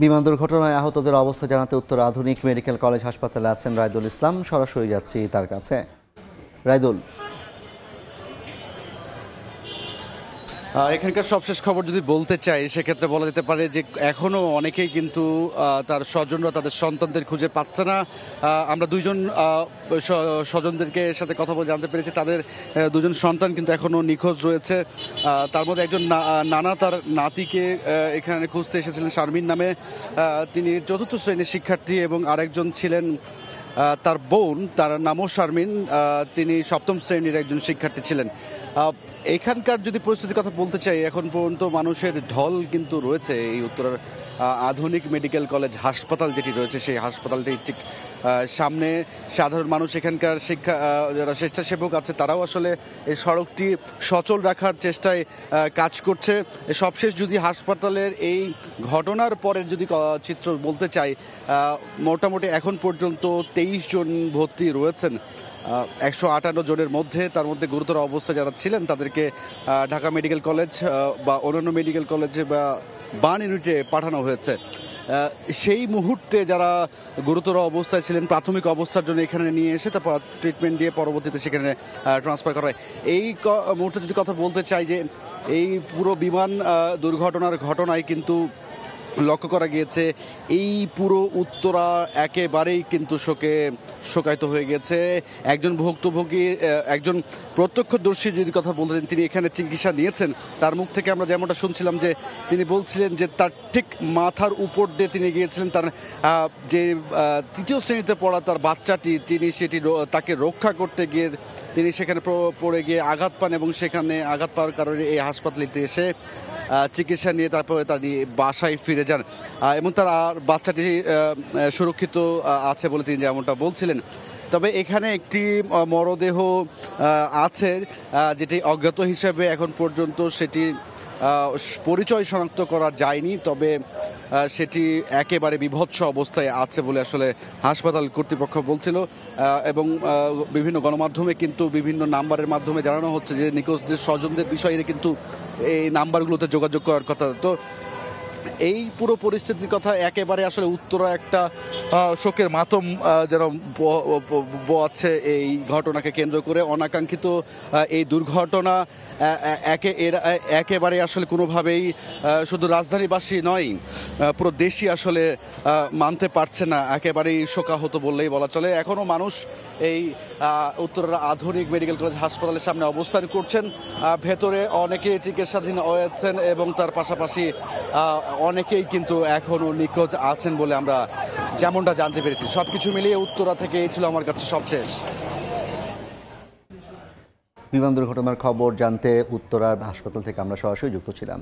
বিমান দুর্ঘটনায় আহতদের অবস্থা জানাতে উত্তর আধুনিক মেডিকেল কলেজ হাসপাতালে আছেন রায়দুল ইসলাম। সরাসরি যাচ্ছি তার কাছে। রায়দুল, এখানকার সবশেষ খবর যদি বলতে চাই সেক্ষেত্রে বলা যেতে পারে যে এখনও অনেকেই কিন্তু তার স্বজনরা তাদের সন্তানদের খুঁজে পাচ্ছে না। আমরা দুইজন স্বজনদেরকে সাথে কথা বলে জানতে পেরেছি তাদের দুজন সন্তান কিন্তু এখনও নিখোঁজ রয়েছে। তার মধ্যে একজন নানা তার নাতিকে এখানে খুঁজতে এসেছিলেন শারমিন নামে, তিনি চতুর্থ শ্রেণীর শিক্ষার্থী, এবং আরেকজন ছিলেন তার বোন, তার নামও শারমিন, তিনি সপ্তম শ্রেণীর একজন শিক্ষার্থী ছিলেন। এখানকার যদি পরিস্থিতির কথা বলতে চাই, এখন পর্যন্ত মানুষের ঢল কিন্তু রয়েছে এই উত্তরার আধুনিক মেডিকেল কলেজ হাসপাতাল যেটি রয়েছে সেই হাসপাতালটি ঠিক সামনে। সাধারণ মানুষ, এখানকার যারা স্বেচ্ছাসেবক আছে তারাও আসলে এই সড়কটি সচল রাখার চেষ্টায় কাজ করছে। সবশেষ যদি হাসপাতালের এই ঘটনার পরের যদি চিত্র বলতে চাই, মোটামুটি এখন পর্যন্ত 23 জন ভর্তি রয়েছেন 158 জনের মধ্যে। তার মধ্যে গুরুতর অবস্থায় যারা ছিলেন তাদেরকে ঢাকা মেডিকেল কলেজ বা অন্যান্য মেডিকেল কলেজে বা বার্ন ইউনিটে পাঠানো হয়েছে। সেই মুহূর্তে যারা গুরুতর অবস্থায় ছিলেন প্রাথমিক অবস্থার জন্য এখানে নিয়ে এসে তারপর ট্রিটমেন্ট দিয়ে পরবর্তীতে সেখানে ট্রান্সফার করা হয়। এই মুহূর্তে যদি কথা বলতে চাই যে এই পুরো বিমান দুর্ঘটনার ঘটনায় কিন্তু লক্ষ্য করা গিয়েছে এই পুরো উত্তরা একেবারেই কিন্তু শোকায়িত হয়ে গেছে। একজন ভুক্তভোগী, একজন প্রত্যক্ষদর্শী যদি কথা বলতেন, তিনি এখানে চিকিৎসা নিয়েছেন, তার মুখ থেকে আমরা যেমনটা শুনছিলাম যে তিনি বলছিলেন যে তার ঠিক মাথার উপর দিয়ে তিনি গিয়েছিলেন, তার যে তৃতীয় শ্রেণীতে পড়া তার বাচ্চাটি, তিনি তাকে রক্ষা করতে গিয়ে তিনি সেখানে পড়ে গিয়ে আঘাত পান, এবং সেখানে আঘাত পাওয়ার কারণে এই হাসপাতালটিতে এসে চিকিৎসা নিয়ে তারপরে তার বাসায় ফিরে যান, এবং তার বাচ্চাটি সুরক্ষিত আছে বলে তিনি যেমনটা বলছিলেন। তবে এখানে একটি মরদেহ আছে যেটি অজ্ঞাত হিসেবে এখন পর্যন্ত সেটি পরিচয় শনাক্ত করা যায়নি, তবে সেটি একেবারে বিভৎস অবস্থায় আছে বলে আসলে হাসপাতাল কর্তৃপক্ষ বলছিল, এবং বিভিন্ন গণমাধ্যমে কিন্তু বিভিন্ন নাম্বারের মাধ্যমে জানানো হচ্ছে যে নিখোঁজদের স্বজনদের বিষয়ে কিন্তু এই নাম্বারগুলোতে যোগাযোগ করার কথা। তো এই পুরো পরিস্থিতির কথা একেবারে আসলে উত্তরা একটা শোকের মাতম যেন বোয়াচ্ছে এই ঘটনাকে কেন্দ্র করে। অনাকাঙ্ক্ষিত এই দুর্ঘটনা একেবারে আসলে কোনোভাবেই শুধু রাজধানীবাসী নয়, পুরো দেশই আসলে মানতে পারছে না, একেবারেই শোকাহত বললেই বলা চলে। এখনও মানুষ এই উত্তরার আধুনিক মেডিকেল কলেজ হাসপাতালের সামনে অবস্থান করছেন। ভেতরে অনেকেই চিকিৎসাধীন হয়েছেন, এবং তার পাশাপাশি অনেকেই কিন্তু এখনও নিখোঁজ আছেন বলে আমরা যেমনটা জানতে পেরেছি। সবকিছু মিলিয়ে উত্তরা থেকে এই ছিল আমার কাছে সবশেষ। বিমান দুর্ঘটনার খবর জানতে উত্তরার হাসপাতাল থেকে আমরা সরাসরি যুক্ত ছিলাম।